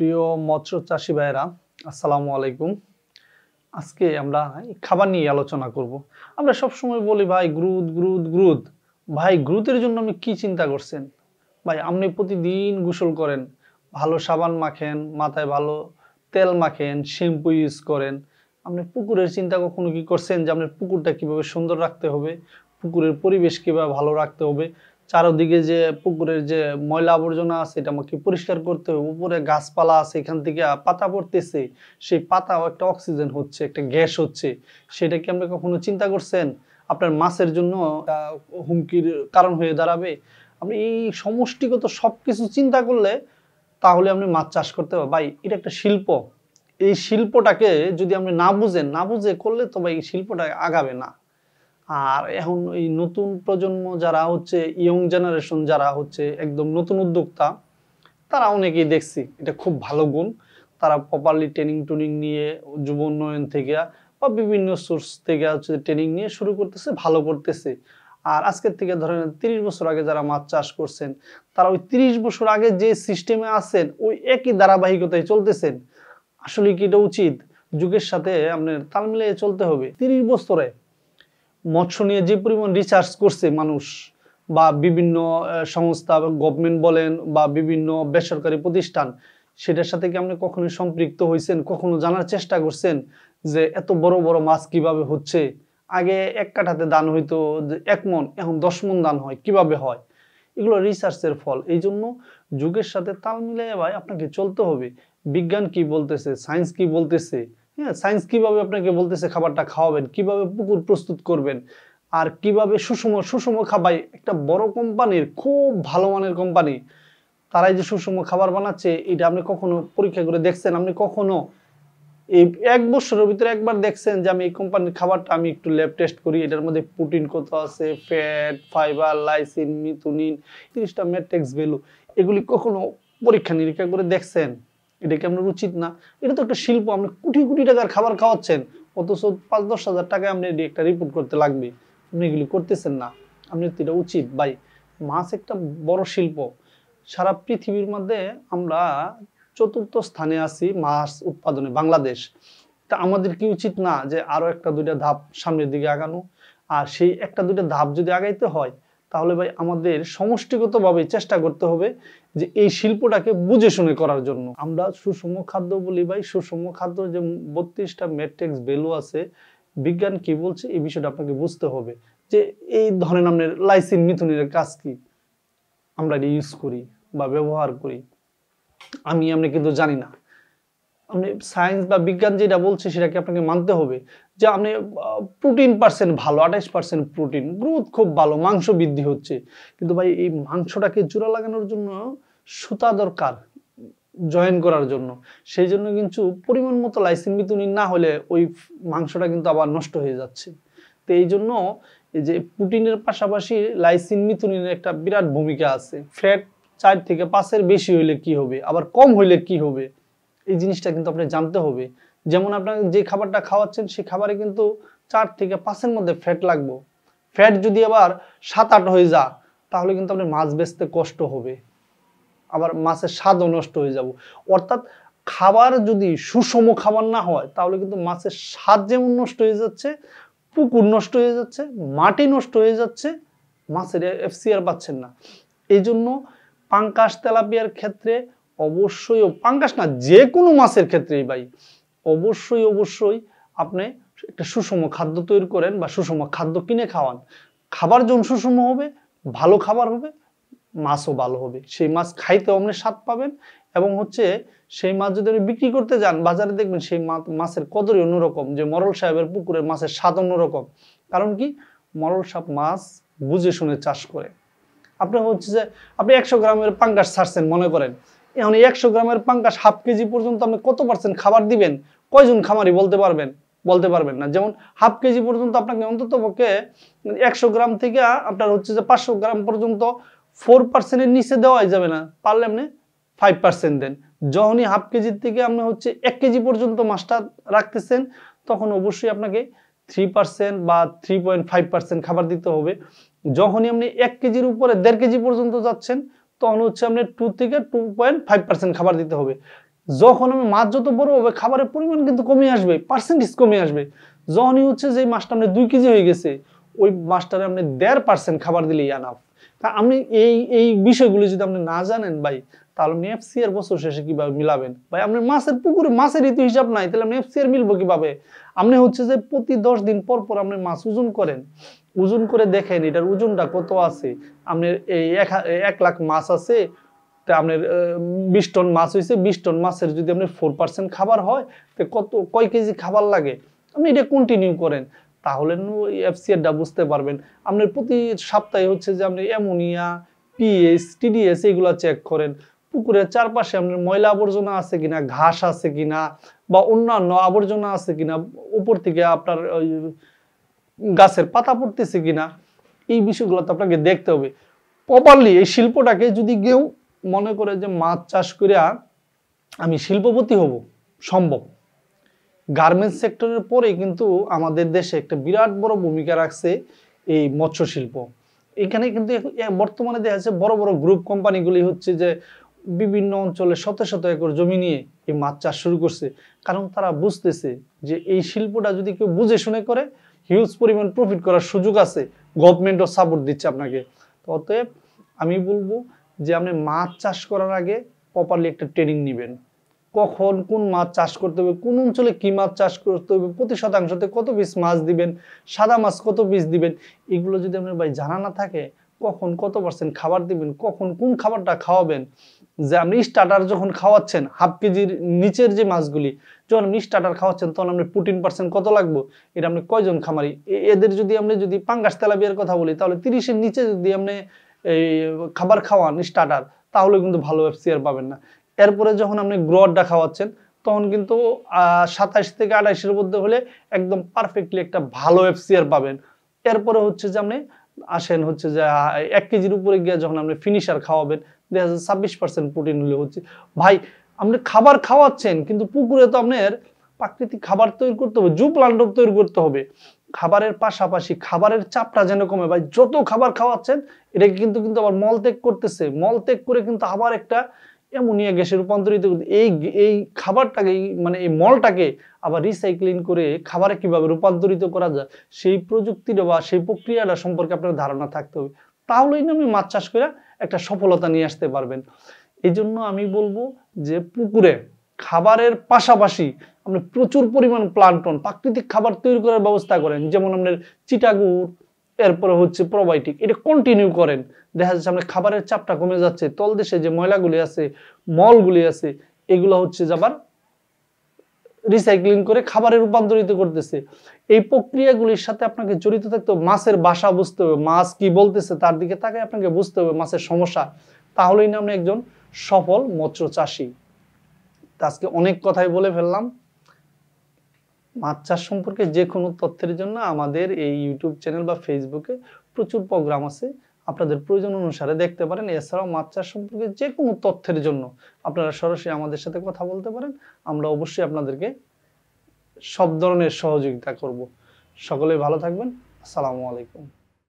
প্রিয় মৎস্য চাষী ভাইরা, আসসালামু আলাইকুম। আজকে আমরা খাবার নিয়ে আলোচনা করব। আমরা সবসময় বলি ভাই গ্রোথ গ্রোথ গ্রোথ। ভাই গ্রোথের জন্য আপনি কি চিন্তা করছেন? ভাই আপনি প্রতিদিন গোসল করেন, ভালো সাবান মাখেন, মাথায় ভালো তেল মাখেন, শ্যাম্পু ইউজ করেন। আপনি পুকুরের চিন্তা কখনো কি করছেন যে আপনার পুকুরটা কিভাবে সুন্দর রাখতে হবে, পুকুরের পরিবেশ কিভাবে ভালো রাখতে হবে, চারদিকে যে পুকুরের যে ময়লা আবর্জনা আছে এটা আমাকে পরিষ্কার করতে হবে, উপরে গাছপালা আছে এখান থেকে পাতা পড়তেছে, সেই পাতাও একটা অক্সিজেন হচ্ছে, একটা গ্যাস হচ্ছে, সেটা কি আপনি কখনো চিন্তা করছেন? আপনার মাছের জন্য হুমকির কারণ হয়ে দাঁড়াবে। আপনি এই সমষ্টিগত সবকিছু চিন্তা করলে তাহলে আপনি মাছ চাষ করতে পারবেন। ভাই এটা একটা শিল্প, এই শিল্পটাকে যদি আপনি না বুঝে করলে তো ভাই এই শিল্পটা আগাবে না। আর এখন এই নতুন প্রজন্ম যারা হচ্ছে ইয়ং জেনারেশন, যারা হচ্ছে একদম নতুন উদ্যোক্তা, তারা অনেকেই দেখছি এটা খুব ভালো গুণ। তারা প্রপারলি ট্রেনিং নিয়ে যুব উন্নয়ন থেকে বা বিভিন্ন সোর্স থেকে হচ্ছে ট্রেনিং নিয়ে শুরু করতেছে, ভালো করতেছে। আর আজকের থেকে ধরেন 30 বছর আগে যারা মাছ চাষ করছেন, তারা ওই 30 বছর আগে যে সিস্টেমে আছেন ওই একই ধারাবাহিকতায় চলতেছেন। আসলে কি এটা উচিত? যুগের সাথে আপনার তাল মিলিয়ে চলতে হবে। 30 বছরে মৎস্য নিয়ে যে পরিমাণ রিসার্চ করছে মানুষ বা বিভিন্ন সংস্থা, গভর্নমেন্ট বলেন বা বিভিন্ন বেসরকারি প্রতিষ্ঠান, সেটার সাথে কি আপনি কখনো সম্পৃক্ত হয়েছেন? কখনো জানার চেষ্টা করছেন যে এত বড় বড় মাছ কিভাবে হচ্ছে? আগে এক কাঠাতে দান হইতো 1 মণ, এখন 10 মণ দান হয়, কিভাবে হয়? এগুলো রিসার্চের ফল। এই জন্য যুগের সাথে তাল মিলিয়ে ভাই আপনাকে চলতে হবে। বিজ্ঞান কি বলতেছে, সায়েন্স কি বলতেছে, হ্যাঁ, সায়েন্স কিভাবে আপনাকে বলতেছে খাবারটা খাওয়াবেন, কিভাবে পুকুর প্রস্তুত করবেন, আর কিভাবে সুষম খাবার। একটা বড় কোম্পানির, খুব ভালো মানের কোম্পানি, তারাই যে সুষম খাবার বানাচ্ছে এটা আপনি কখনো পরীক্ষা করে দেখছেন? আপনি কখনো এই 1 বছরের ভিতরে একবার দেখছেন যে আমি এই কোম্পানির খাবারটা আমি একটু ল্যাব টেস্ট করি, এটার মধ্যে প্রোটিন কত আছে, ফ্যাট, ফাইবার, লাইসিন, মিথুনিন, 30টা ম্যাট্রিক্স ভ্যালু, এগুলি কখনো পরীক্ষা নিরীক্ষা করে দেখছেন? এটা কি আপনার উচিত না? এটা তো একটা শিল্প, আপনি কোটি কোটি টাকার খাবার খাওয়াচ্ছেন, অথচ 5-10 হাজার টাকায় আপনি একটা রিপোর্ট করতে লাগবে, আপনি এগুলি করতেছেন না। আপনি তো এটা উচিত ভাই। মাছ একটা বড় শিল্প। সারা পৃথিবীর মধ্যে আমরা 4র্থ স্থানে আছি মাছ উৎপাদনে, বাংলাদেশ। তা আমাদের কি উচিত না যে আরো 1-2টা ধাপ সামনের দিকে আগানো? আর সেই 1-2টা ধাপ যদি আগাইতে হয়, তাহলে ভাই আমাদের সমষ্টিগতভাবে চেষ্টা করতে হবে যে এই শিল্পটাকে বুঝে শুনে করার জন্য। আমরা সুষম খাদ্য বলি ভাই, সুষম খাদ্য যে 32টা ম্যাট্রিক্স ভ্যালু আছে, বিজ্ঞান কি বলছে এই বিষয়টা আপনাকে বুঝতে হবে। যে এই ধরেন আপনার লাইসিন, মিথুনিনের কাজ কি, আমরা এটা ইউজ করি বা ব্যবহার করি, আপনি কিন্তু জানি না। আপনি সায়েন্স বা বিজ্ঞান যেটা বলছে সেটাকে আপনাকে মানতে হবে। যে আপনি প্রোটিন পার্সেন্ট ভালো, 28% প্রোটিন, গ্রোথ খুব ভালো, মাংস বৃদ্ধি হচ্ছে, কিন্তু ভাই এই মাংসটাকে জোড়া লাগানোর জন্য সুতা দরকার জয়েন করার জন্য। সেই জন্য কিন্তু পরিমাণ মতো লাইসিন, মিথুনিন না হলে ওই মাংসটা কিন্তু আবার নষ্ট হয়ে যাচ্ছে। তো এই জন্য এই যে প্রোটিনের পাশাপাশি লাইসিন, মিথুনিনের একটা বিরাট ভূমিকা আছে। ফ্যাট 4 থেকে 5-এর বেশি হইলে কি হবে, আবার কম হইলে কি হবে, এই জিনিসটা কিন্তু আপনি জানতে হবে। যেমন আপনার যে খাবারটা খাওয়াচ্ছেন সেই খাবারে কিন্তু 4 থেকে 5-এর মধ্যে ফ্যাট লাগবে। ফ্যাট যদি আবার 7-8 হয়ে যায়, তাহলে কিন্তু আপনার মাছ বেচতে কষ্ট হবে, আবার মাছের স্বাদও নষ্ট হয়ে যাব। অর্থাৎ খাবার যদি সুষম খাবার না হয়, তাহলে কিন্তু মাছের স্বাদ যেমন নষ্ট হয়ে যাচ্ছে, পুকুর নষ্ট হয়ে যাচ্ছে, মাটি নষ্ট হয়ে যাচ্ছে, মাছের এফসিআর পাচ্ছেন না। এই জন্য পাঙ্কাশ, তেলাপিয়ার ক্ষেত্রে অবশ্যই, পাঙ্কাশ না যে কোনো মাছের ক্ষেত্রেই ভাই অবশ্যই আপনি একটা সুষম খাদ্য তৈরি করেন বা সুষম খাদ্য কিনে খাওয়ান। খাবার যখন সুষম হবে, ভালো খাবার হবে, মাছও ভালো হবে, সেই মাছ খাইতেও আপনি স্বাদ পাবেন। এবং হচ্ছে সেই মাছ যদি আপনি বিক্রি করতে যান বাজারে, দেখবেন সেই মাছের কদরই অন্যরকম। যে মরল সাহেবের পুকুরের মাছের স্বাদ অন্যরকম। কারণ কি, মরল সাহেব মাছ বুঝে শুনে চাষ করে। আপনার হচ্ছে যে আপনি 100 গ্রামের পাঙ্গাস ছাড়ছেন মনে করেন, এখন 100 গ্রামের পাঙ্গাস হাফ কেজি পর্যন্ত আপনি কত পার্সেন্ট খাবার দিবেন? কয়জন খামারি বলতে পারবেন না। যেমন হাফ কেজি পর্যন্ত আপনাকে অন্তত পক্ষে 100 গ্রাম থেকে আপনার হচ্ছে যে 500 গ্রাম পর্যন্ত 4%-এর নিচে দেওয়াই যাবে না, পারলে আপনি 5% দেন। যখনই হাফ কেজির থেকে আপনি হচ্ছে 1 কেজি পর্যন্ত মাছটা রাখতেছেন, তখন অবশ্যই আপনাকে 3% বা 3.5% খাবার দিতে হবে। যখনই আপনি 1 কেজির উপরে 1.5 কেজি পর্যন্ত যাচ্ছেন, তখন হচ্ছে আপনি 2 থেকে 2.5% খাবার দিতে হবে। যখন আমি মাছ যত বড় হবে খাবারের পরিমাণ কিন্তু কমে আসবে, পার্সেন্টেজ কমে আসবে। যখনই হচ্ছে যে মাছটা আপনার 2 কেজি হয়ে গেছে, ওই মাছটারে আপনি 1.5% খাবার দিলেই আনাফ। তা আপনি এই বিষয়গুলো যদি আপনি না জানেন ভাই, তাহলে আপনি এফসিআর বছর শেষে কিভাবে মিলাবেন? ভাই আপনার মাছের পুকুরে মাছেরই তো হিসাব নাই, তাহলে আপনি এফসিআর মিলবো কিভাবে? আপনি হচ্ছে যে প্রতি 10 দিন পর পর আপনি মাছ ওজন করেন, ওজন করে দেখেন এটার ওজনটা কত আছে। আপনার এই 1 লাখ মাছ আছে, তা আপনার 20 টন মাছ হয়েছে, 20 টন মাছের যদি আপনার 4% খাবার হয়, তো কয় কেজি খাবার লাগে? আপনি এটা কন্টিনিউ করেন, তাহলে এফসিআরটা বুঝতে পারবেন। আপনার প্রতি সপ্তাহে হচ্ছে যে আপনি অ্যামোনিয়া, পিএইচ, টিডিএস এগুলো চেক করেন। পুকুরের চারপাশে আপনার ময়লা আবর্জনা আছে কিনা, ঘাস আছে কিনা, বা অন্যান্য আবর্জনা আছে কিনা, উপর থেকে আপনার গাছের পাতা পড়তেছে কিনা, এই বিষয়গুলো তো আপনাকে দেখতে হবে প্রপারলি। এই শিল্পটাকে যদি কেউ মনে করে যে মাছ চাষ করে আমি শিল্পপতি হব, সম্ভব। গার্মেন্টস সেক্টরের পরে কিন্তু আমাদের দেশে একটা বিরাট বড় ভূমিকা রাখছে এই মৎস্য শিল্প। এখানে কিন্তু বর্তমানে দেখা যাচ্ছে বড় বড় গ্রুপ কোম্পানিগুলি হচ্ছে যে বিভিন্ন অঞ্চলে শত শত একর জমি নিয়ে এই মাছ চাষ শুরু করছে, কারণ তারা বুঝতেছে যে এই শিল্পটা যদি কেউ বুঝে শুনে করে, হিউজ পরিমাণ প্রফিট করার সুযোগ আছে। গভর্নমেন্টও সাপোর্ট দিচ্ছে আপনাকে। তো অতএব আমি বলবো যে আপনি মাছ চাষ করার আগে প্রপারলি একটা ট্রেনিং নেবেন, কখন কোন মাছ চাষ করতে হবে, কোন অঞ্চলে কি মাছ চাষ করতে হবে, প্রতি শতাংশতে কত পিস মাছ দিবেন, সাদা মাছ কত পিস দিবেন, এগুলো যদি আপনার ভাই জানা না থাকে, কখন কত % খাবার দিবেন, কখন কোন খাবারটা খাওয়াবেন, যে আপনি স্টার্টার যখন খাওয়াচ্ছেন হাফ কেজির নিচের যে মাছগুলি, যখন আপনি স্টার্টার খাওয়াচ্ছেন তখন আপনি প্রোটিন % কত লাগবে, এটা আপনি কয়জন খামারি, এদের যদি আপনি যদি পাঙ্গাস তেলাপিয়ার কথা বলি, তাহলে 30-এর নিচে যদি আপনি এই খাবার খাওয়ান স্টার্টার, তাহলে কিন্তু ভালো এফসিআর পাবেন না। এরপরে যখন আপনি গ্রোয়ারটা খাওয়াচ্ছেন, তখন কিন্তু 27 থেকে 28-এর মধ্যে হলে একদম পারফেক্টলি একটা ভালো এফসিআর পাবেন। এরপরে হচ্ছে যে আপনি আসেন হচ্ছে যে 1 কেজির উপরে গিয়ে যখন আপনি ফিনিশার খাওয়াবেন, দেখা যাচ্ছে 26% প্রোটিন হলে হচ্ছে। ভাই আপনি খাবার খাওয়াচ্ছেন, কিন্তু পুকুরে তো আপনার প্রাকৃতিক খাবার তৈরি করতে হবে, জু প্লান্ট তৈরি করতে হবে। খাবারের পাশাপাশি খাবারের চাপটা যেন কমে। ভাই যত খাবার খাওয়াচ্ছেন, এটা কিন্তু কিন্তু আবার মলত্যাগ করতেছে, মলত্যাগ করে কিন্তু আবার একটা অ্যামোনিয়া গ্যাসে রূপান্তরিত করতে, এই খাবারটাকে মানে এই মলটাকে আবার রিসাইক্লিং করে খাবারে কিভাবে রূপান্তরিত করা যায়, সেই প্রযুক্তিটা বা সেই প্রক্রিয়াটা সম্পর্কে আপনার ধারণা থাকতে হবে। তাহলেই না আপনি মাছ চাষ করে একটা সফলতা নিয়ে আসতে পারবেন। এই জন্য আমি বলবো যে পুকুরে খাবারের পাশাপাশি আপনি প্রচুর পরিমাণ প্লান্টন, প্রাকৃতিক খাবার তৈরি করার ব্যবস্থা করেন, যেমন আপনার চিটাগুড়, এরপরে হচ্ছে প্রোবায়োটিক, এটা কন্টিনিউ করেন। দেখা যাচ্ছে আপনার খাবারের চাপটা কমে যাচ্ছে, তলদেশে যে ময়লাগুলি আছে, মলগুলি আছে, এগুলো হচ্ছে যে আবার রিসাইক্লিং করে খাবারে রূপান্তরিত করতেছে। এই প্রক্রিয়াগুলির সাথে আপনাকে জড়িত থাকতে হবে, মাছের ভাষা বুঝতে হবে, মাছ কি বলতেছে তার দিকে তাকায় আপনাকে বুঝতে হবে মাছের সমস্যা, তাহলেই না আপনি একজন সফল মৎস্য চাষী। আজকে অনেক কথাই বলে ফেললাম। মাছ চাষ সম্পর্কে যে কোনো তথ্যের জন্য আমাদের এই ইউটিউব চ্যানেল বা ফেসবুকে প্রচুর প্রোগ্রাম আছে, আপনাদের প্রয়োজন অনুসারে দেখতে পারেন। এছাড়াও মাছ চাষ সম্পর্কে যে কোনো তথ্যের জন্য আপনারা সরাসরি আমাদের সাথে কথা বলতে পারেন, আমরা অবশ্যই আপনাদেরকে সব ধরনের সহযোগিতা করব। সকলেই ভালো থাকবেন। আসসালামু আলাইকুম।